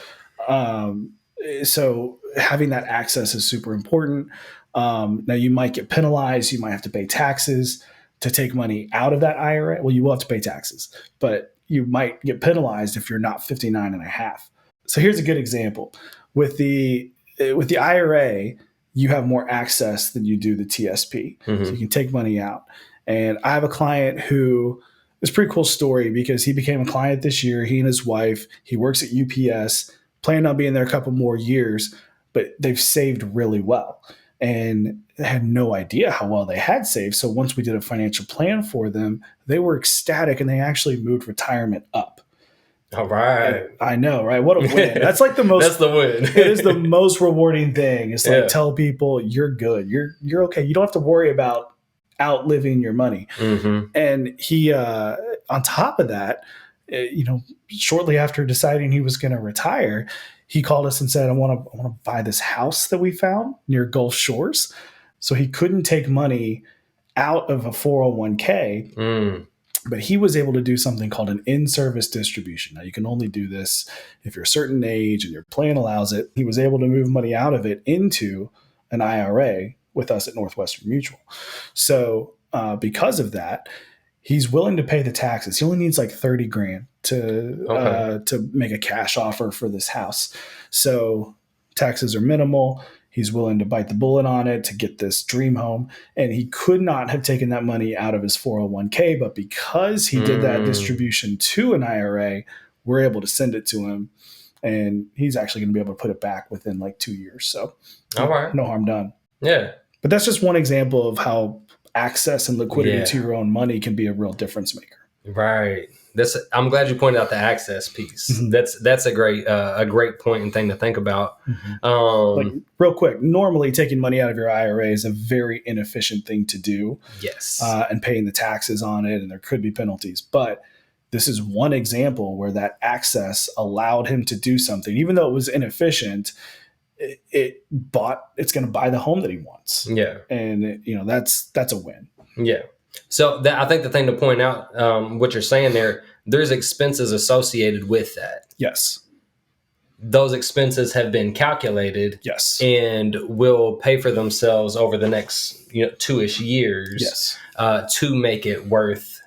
So having that access is super important. Now you might get penalized. You might have to pay taxes to take money out of that IRA. Well, you will have to pay taxes, but you might get penalized if you're not 59 and a half. So here's a good example. With the IRA, you have more access than you do the TSP. Mm-hmm. So you can take money out. And I have a client who, it's a pretty cool story because he became a client this year. He and his wife, he works at UPS, planned on being there a couple more years, but they've saved really well. And had no idea how well they had saved. So once we did a financial plan for them, they were ecstatic and they actually moved retirement up. All right. I know, right? What a win. That's like the most. That's the win. It is the most rewarding thing. It's like, tell people you're good. You're okay. You don't have to worry about outliving your money. Mm-hmm. And he, on top of that, shortly after deciding he was going to retire, he called us and said, I want to buy this house that we found near Gulf Shores. So he couldn't take money out of a 401k. Mm. But he was able to do something called an in-service distribution. Now, you can only do this if you're a certain age and your plan allows it. He was able to move money out of it into an IRA with us at Northwestern Mutual. So because of that, he's willing to pay the taxes. He only needs like $30,000 to make a cash offer for this house. So taxes are minimal. He's willing to bite the bullet on it to get this dream home. And he could not have taken that money out of his 401k, but because he did that distribution to an IRA, we're able to send it to him. And he's actually going to be able to put it back within like 2 years. So all right. No harm done. Yeah. But that's just one example of how access and liquidity to your own money can be a real difference maker. Right. I'm glad you pointed out the access piece. Mm-hmm. That's a great point and thing to think about. Mm-hmm. Like real quick, normally taking money out of your IRA is a very inefficient thing to do. Yes. And paying the taxes on it, and there could be penalties. But this is one example where that access allowed him to do something, even though it was inefficient. It's going to buy the home that he wants. Yeah. And that's a win. Yeah. So I think the thing to point out, what you're saying there, there's expenses associated with that. Yes. Those expenses have been calculated, Yes. and will pay for themselves over the next 2-ish years, Yes. To make it worth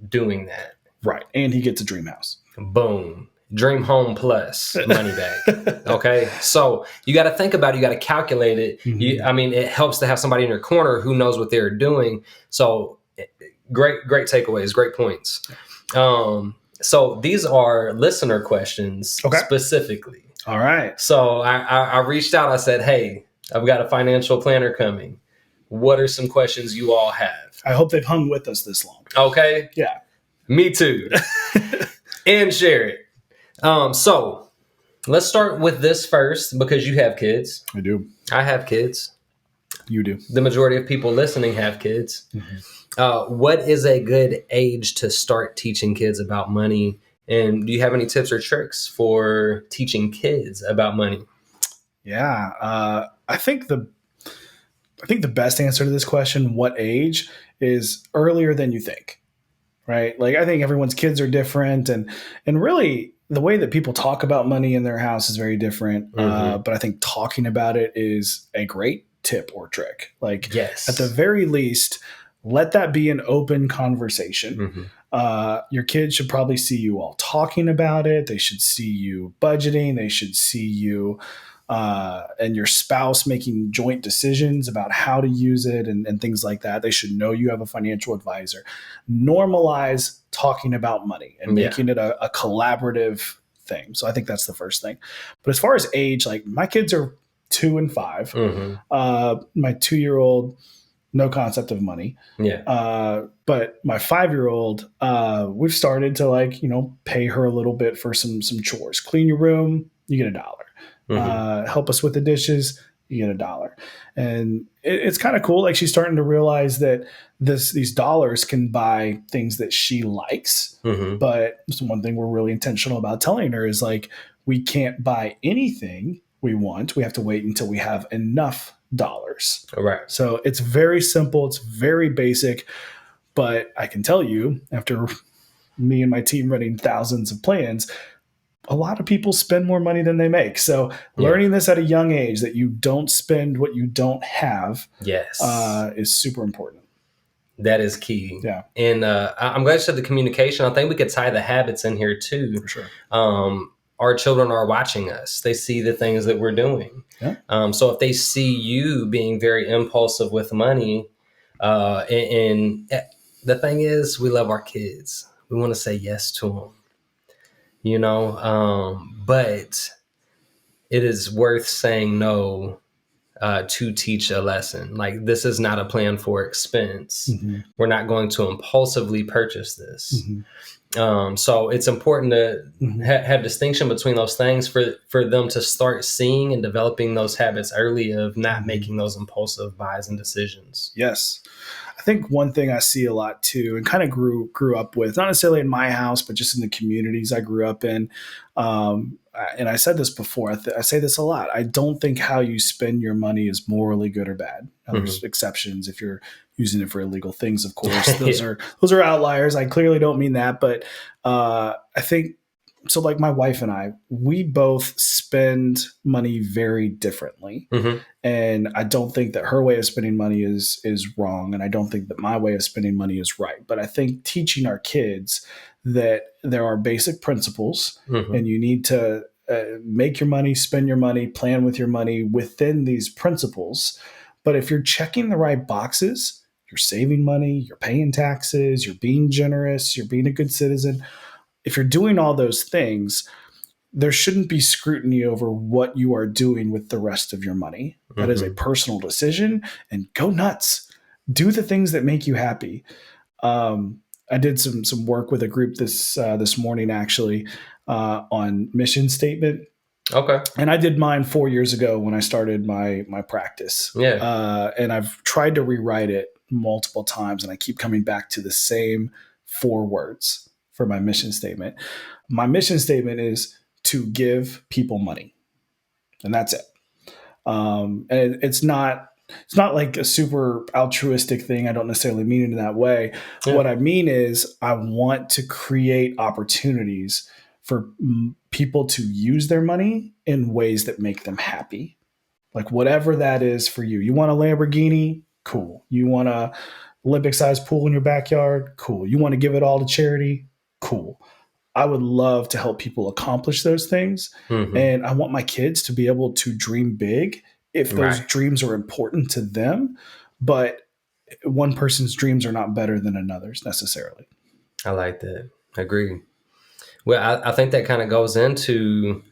doing that. Right. And he gets a dream house. Boom. Dream home plus money back. Okay. So you got to think about it. You got to calculate it. Mm-hmm. It helps to have somebody in your corner who knows what they're doing. So great takeaways, great points. So these are listener questions specifically. All right. So I reached out. I said, hey, I've got a financial planner coming. What are some questions you all have? I hope they've hung with us this long. Okay. Yeah. Me too. And share it. So let's start with this first, because you have kids. I do. I have kids. You do. The majority of people listening have kids. Mm-hmm. What is a good age to start teaching kids about money? And do you have any tips or tricks for teaching kids about money? Yeah. I think the best answer to this question, what age, is earlier than you think. Right? Like, I think everyone's kids are different, and really the way that people talk about money in their house is very different. But I think talking about it is a great tip or trick. Like, yes, at the very least, let that be an open conversation. Your kids should probably see you all talking about it. They should see you budgeting. They should see you and your spouse making joint decisions about how to use it and things like that. They should know you have a financial advisor. Normalize talking about money and making it a collaborative thing. So I think that's the first thing. But as far as age, like, my kids are 2 and 5. My 2-year-old, no concept of money. But my 5-year-old, we've started to pay her a little bit for some chores. Clean your room, you get $1. Help us with the dishes, you get $1. And it's kind of cool. Like, she's starting to realize that these dollars can buy things that she likes. But one thing we're really intentional about telling her is, like, we can't buy anything we want. We have to wait until we have enough dollars. Right. So it's very simple. It's very basic. But I can tell you, after me and my team running thousands of plans, a lot of people spend more money than they make. So learning this at a young age, that you don't spend what you don't have, is super important. That is key. Yeah. And I'm glad you said the communication. I think we could tie the habits in here too. For sure. Our children are watching us. They see the things that we're doing. Yeah. So if they see you being very impulsive with money, and the thing is, we love our kids. We want to say yes to them. But it is worth saying no to teach a lesson. Like, this is not a plan for expense. We're not going to impulsively purchase this. So it's important to have distinction between those things for them to start seeing and developing those habits early of not making those impulsive buys and decisions. Yes. I think one thing I see a lot too, and kind of grew up with, not necessarily in my house, but just in the communities I grew up in. And I said this before, I say this a lot. I don't think how you spend your money is morally good or bad. Now, there's exceptions if you're using it for illegal things, of course. Those are outliers. I clearly don't mean that, but I think, so like my wife and I, we both spend money very differently. And I don't think that her way of spending money is wrong. And I don't think that my way of spending money is right. But I think teaching our kids that there are basic principles and you need to make your money, spend your money, plan with your money within these principles. But if you're checking the right boxes, you're saving money, you're paying taxes, you're being generous, you're being a good citizen. If you're doing all those things, there shouldn't be scrutiny over what you are doing with the rest of your money. That is a personal decision, and go nuts. Do the things that make you happy. I did some work with a group this morning, actually, on mission statement. Okay. And I did mine 4 years ago when I started my practice. And I've tried to rewrite it multiple times, and I keep coming back to the same 4 words for my mission statement. My mission statement is to give people money, and that's it. And it's not it's not like a super altruistic thing. I don't necessarily mean it in that way. Yeah. What I mean is I want to create opportunities for people to use their money in ways that make them happy. Like whatever that is for you. You want a Lamborghini? Cool. You want a Olympic-sized pool in your backyard? Cool. You want to give it all to charity? Cool. I would love to help people accomplish those things. Mm-hmm. And I want my kids to be able to dream big if those dreams are important to them. But one person's dreams are not better than another's necessarily. I like that. I agree. Well, I think that kind of goes into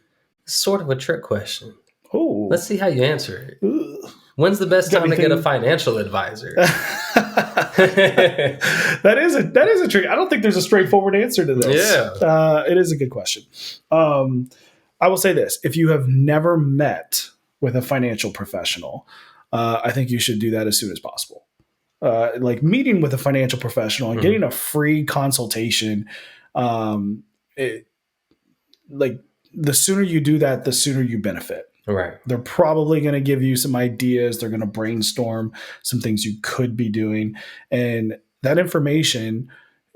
sort of a trick question. Oh, let's see how you answer it. Ugh. When's the best time to get a financial advisor? That is a trick. I don't think there's a straightforward answer to this. Yeah, it is a good question. I will say this: if you have never met with a financial professional, I think you should do that as soon as possible. Like meeting with a financial professional and getting a free consultation. Like the sooner you do that, the sooner you benefit. Right. They're probably going to give you some ideas. They're going to brainstorm some things you could be doing. And that information,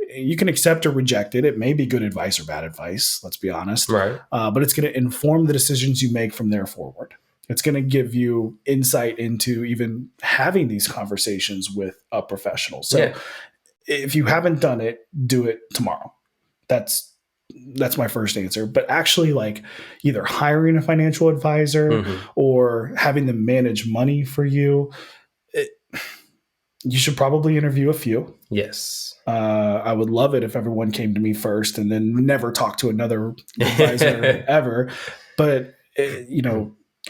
you can accept or reject it. It may be good advice or bad advice, let's be honest. Right. But it's going to inform the decisions you make from there forward. It's going to give you insight into even having these conversations with a professional. So if you haven't done it, do it tomorrow. That's my first answer. But actually, like either hiring a financial advisor or having them manage money for you, you should probably interview a few. Yes. I would love it if everyone came to me first and then never talk to another advisor ever. But,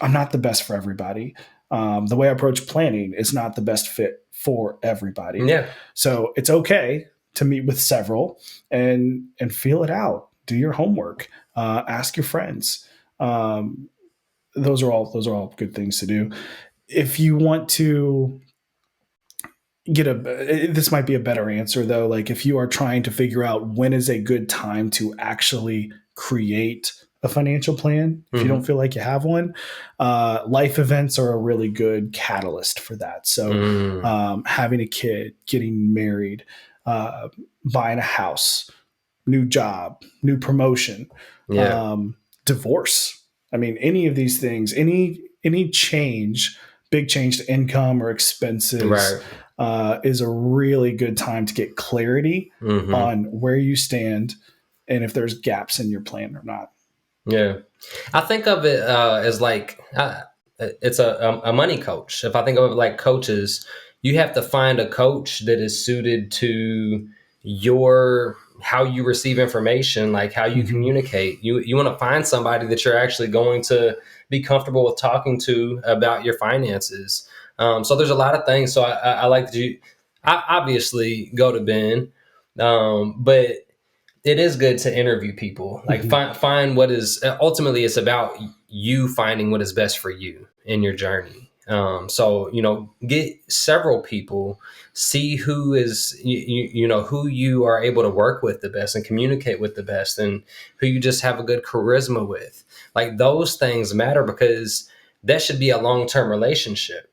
I'm not the best for everybody. The way I approach planning is not the best fit for everybody. Yeah. So it's okay to meet with several and feel it out. Do your homework. Ask your friends. Those are all good things to do. If you want to this might be a better answer though. Like if you are trying to figure out when is a good time to actually create a financial plan, if you don't feel like you have one, life events are a really good catalyst for that. So having a kid, getting married, buying a house, new job, new promotion, divorce. I mean, any of these things, any change, big change to income or expenses is a really good time to get clarity on where you stand and if there's gaps in your plan or not. Yeah. I think of it as like it's a money coach. If I think of it like coaches, you have to find a coach that is suited to how you receive information, like how you communicate. You want to find somebody that you're actually going to be comfortable with talking to about your finances. So there's a lot of things. So I like that I obviously go to Ben, but it is good to interview people. Like find what is ultimately it's about you finding what is best for you in your journey. So, get several people, see who is, who you are able to work with the best and communicate with the best and who you just have a good charisma with. Like those things matter because that should be a long-term relationship.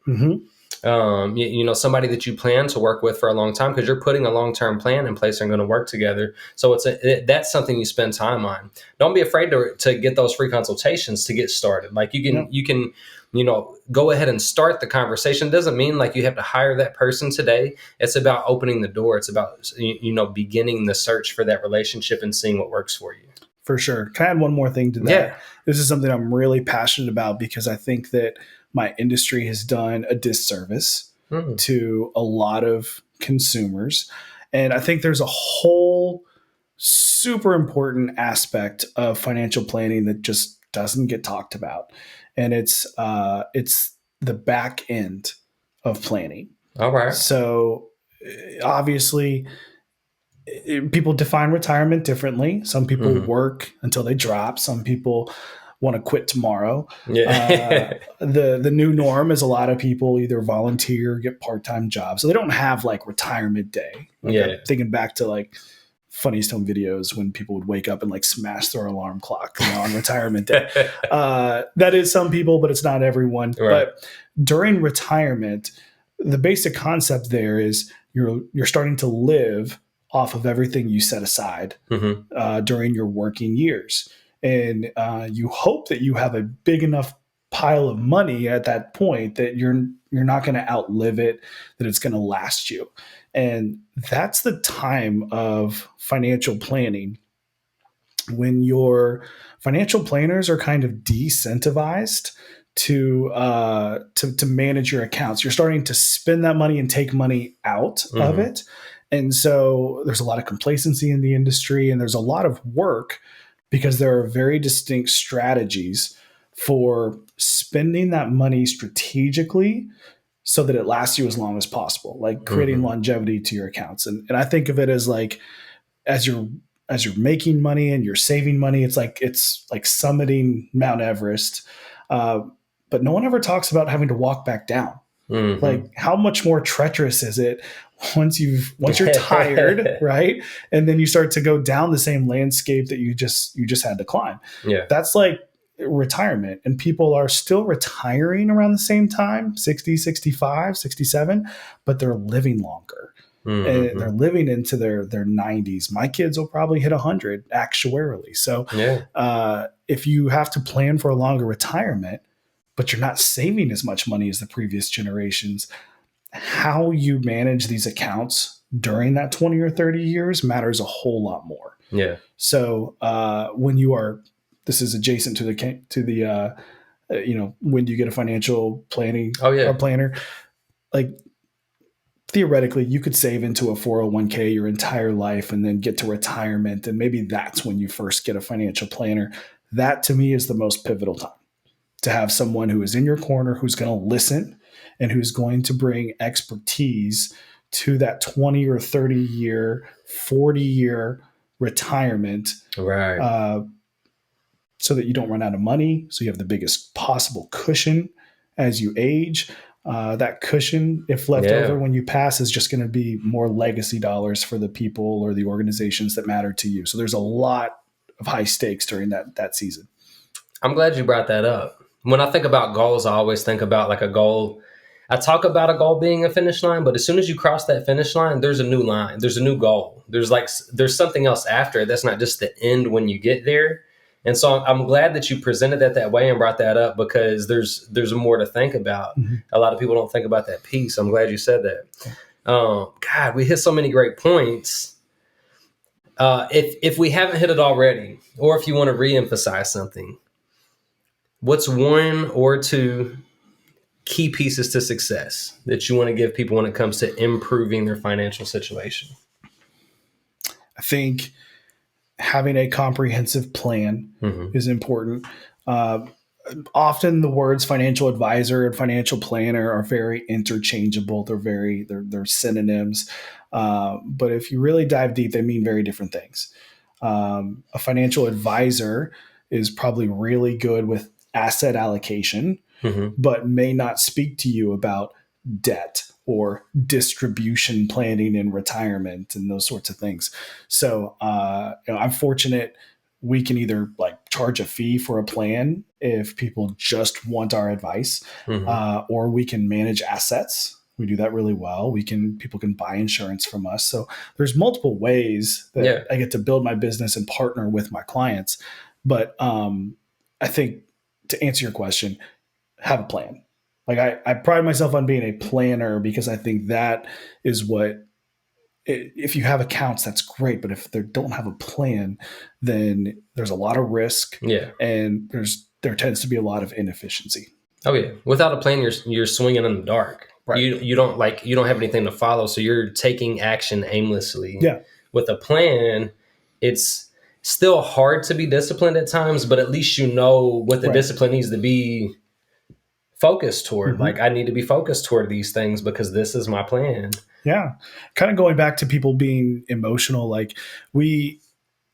Somebody that you plan to work with for a long time because you're putting a long-term plan in place and going to work together. So that's something you spend time on. Don't be afraid to get those free consultations to get started. Like you can go ahead and start the conversation. It doesn't mean like you have to hire that person today. It's about opening the door. It's about, beginning the search for that relationship and seeing what works for you. For sure. Can I add one more thing to that? Yeah. This is something I'm really passionate about because I think that my industry has done a disservice to a lot of consumers. And I think there's a whole super important aspect of financial planning that just doesn't get talked about. And it's the back end of planning. All right. So obviously people define retirement differently. Some people work until they drop. Some people want to quit tomorrow. Yeah. The new norm is a lot of people either volunteer or get part-time jobs. So they don't have like retirement day. Like I'm thinking back to like funniest home videos when people would wake up and like smash their alarm clock, on retirement day. That is some people, but it's not everyone. Right. But during retirement, the basic concept there is you're starting to live off of everything you set aside during your working years. And you hope that you have a big enough pile of money at that point that you're not going to outlive it, that it's going to last you. And that's the time of financial planning when your financial planners are kind of decentivized to manage your accounts. You're starting to spend that money and take money out of it. And so there's a lot of complacency in the industry, and there's a lot of work because there are very distinct strategies for spending that money strategically so that it lasts you as long as possible, like creating longevity to your accounts. And I think of it as like, as you're making money and you're saving money, it's like summiting Mount Everest. But no one ever talks about having to walk back down. Like, how much more treacherous is it once you're tired, right? And then you start to go down the same landscape that you just had to climb. Yeah. That's like retirement, and people are still retiring around the same time, 60, 65, 67, but they're living longer. And they're living into their 90s. My kids will probably hit 100 actuarially. So if you have to plan for a longer retirement, but you're not saving as much money as the previous generations, how you manage these accounts during that 20 or 30 years matters a whole lot more. Yeah. So when you are, this is adjacent to the when you get a financial planning or planner, like theoretically you could save into a 401k your entire life and then get to retirement. And maybe that's when you first get a financial planner. That to me is the most pivotal time, to have someone who is in your corner, who's going to listen and who's going to bring expertise to that 20 or 30 year, 40 year retirement. Right. So that you don't run out of money. So you have the biggest possible cushion as you age. That cushion, if left over when you pass, is just going to be more legacy dollars for the people or the organizations that matter to you. So there's a lot of high stakes during that season. I'm glad you brought that up. When I think about goals, I always think about like a goal. I talk about a goal being a finish line, but as soon as you cross that finish line, there's a new line. There's a new goal. There's something else after it. That's not just the end when you get there. And so I'm glad that you presented that way and brought that up, because there's more to think about. A lot of people don't think about that piece. I'm glad you said that. God, we hit so many great points. If we haven't hit it already, or if you want to reemphasize something, what's one or two key pieces to success that you want to give people when it comes to improving their financial situation? I think having a comprehensive plan is important. Often the words financial advisor and financial planner are very interchangeable. They're synonyms. But if you really dive deep, they mean very different things. A financial advisor is probably really good with asset allocation, but may not speak to you about debt or distribution planning in retirement and those sorts of things. So I'm fortunate we can either like charge a fee for a plan if people just want our advice, or we can manage assets. We do that really well. People can buy insurance from us. So there's multiple ways that I get to build my business and partner with my clients. But I think, to answer your question, have a plan. Like I pride myself on being a planner, because I think that is what, if you have accounts, that's great. But if they don't have a plan, then there's a lot of risk. Yeah. And there tends to be a lot of inefficiency. Oh yeah. Without a plan, you're swinging in the dark. Right. You don't have anything to follow. So you're taking action aimlessly. Yeah. With a plan, it's still hard to be disciplined at times, but at least you know what the discipline needs to be focused toward. Like, I need to be focused toward these things because this is my plan. Yeah. Kind of going back to people being emotional, like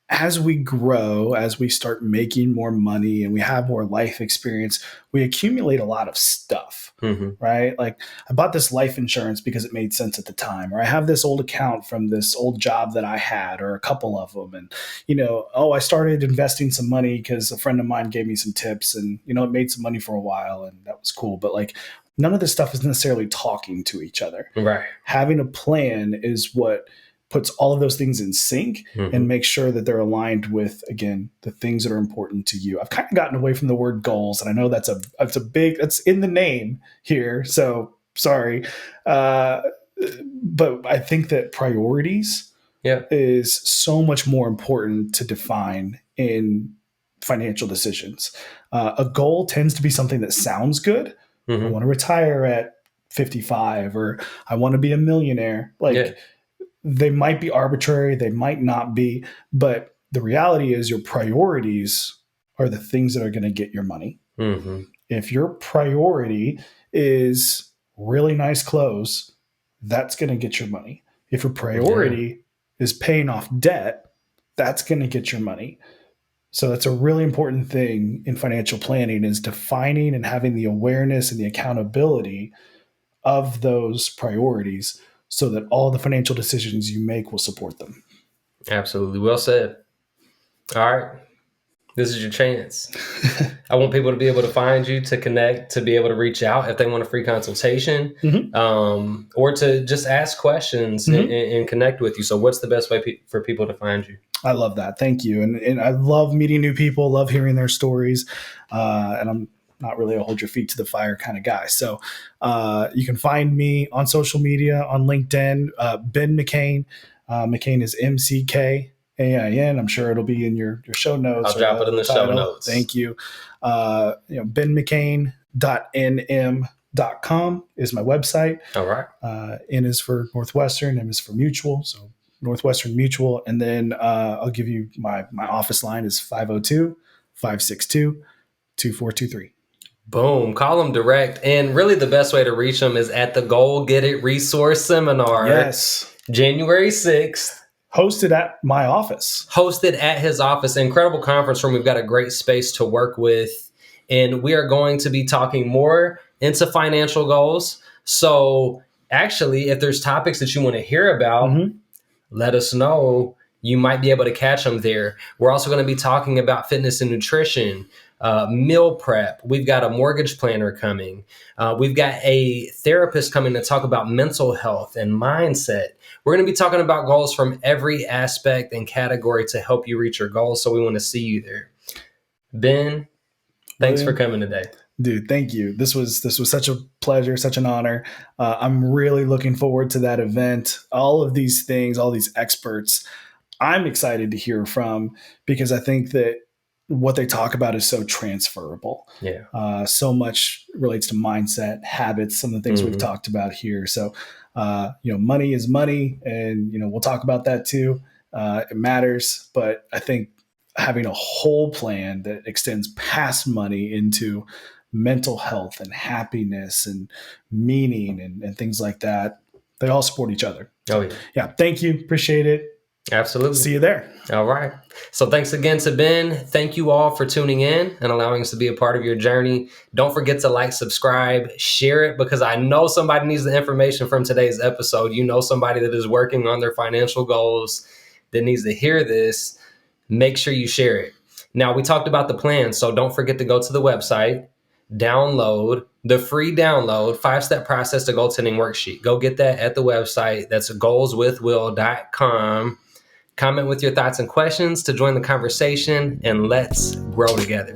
as we grow, as we start making more money and we have more life experience, we accumulate a lot of stuff, right? Like I bought this life insurance because it made sense at the time, or I have this old account from this old job that I had, or a couple of them. And, I started investing some money because a friend of mine gave me some tips and, it made some money for a while and that was cool. But like none of this stuff is necessarily talking to each other. Right. Having a plan is what puts all of those things in sync and makes sure that they're aligned with, again, the things that are important to you. I've kind of gotten away from the word goals, and I know that's in the name here. So sorry. But I think that priorities is so much more important to define in financial decisions. A goal tends to be something that sounds good. I want to retire at 55, or I want to be a millionaire. They might be arbitrary, they might not be, but the reality is your priorities are the things that are going to get your money. If your priority is really nice clothes, that's going to get your money. If your priority is paying off debt, that's going to get your money. So that's a really important thing in financial planning, is defining and having the awareness and the accountability of those priorities, so that all the financial decisions you make will support them. Absolutely. Well said. All right. This is your chance. I want people to be able to find you, to connect, to be able to reach out if they want a free consultation, or to just ask questions and connect with you. So what's the best way for people to find you? I love that. Thank you. And I love meeting new people, love hearing their stories. And I'm not really a hold your feet to the fire kind of guy. So you can find me on social media, on LinkedIn, Ben McKain. McKain is McKain. I'm sure it'll be in your show notes. I'll drop it in the show notes. Thank you. benmccain.nm.com is my website. All right. N is for Northwestern, M is for Mutual. So Northwestern Mutual. And then I'll give you my office line is 502-562-2423. Boom. Call them direct. And really the best way to reach them is at the Goal Get It Resource Seminar. Yes. January 6th. Hosted at my office. Hosted at his office. Incredible conference room. We've got a great space to work with. And we are going to be talking more into financial goals. So actually, if there's topics that you want to hear about, let us know. You might be able to catch them there. We're also going to be talking about fitness and nutrition, meal prep. We've got a mortgage planner coming. We've got a therapist coming to talk about mental health and mindset. We're going to be talking about goals from every aspect and category to help you reach your goals. So we want to see you there. Ben, thanks for coming today. Dude, thank you. This was such a pleasure, such an honor. I'm really looking forward to that event. All of these things, all these experts, I'm excited to hear from, because I think that what they talk about is so transferable. Yeah. So much relates to mindset, habits, some of the things we've talked about here. So, money is money, and, we'll talk about that too. It matters, but I think having a whole plan that extends past money into mental health and happiness and meaning and things like that, they all support each other. Oh, yeah. Yeah. Thank you. Appreciate it. Absolutely. See you there. All right. So thanks again to Ben. Thank you all for tuning in and allowing us to be a part of your journey. Don't forget to like, subscribe, share it, because I know somebody needs the information from today's episode. You know somebody that is working on their financial goals that needs to hear this. Make sure you share it. Now, we talked about the plan, so don't forget to go to the website, download the free download 5-step process to goaltending worksheet. Go get that at the website. That's goalswithwill.com. Comment with your thoughts and questions to join the conversation, and let's grow together.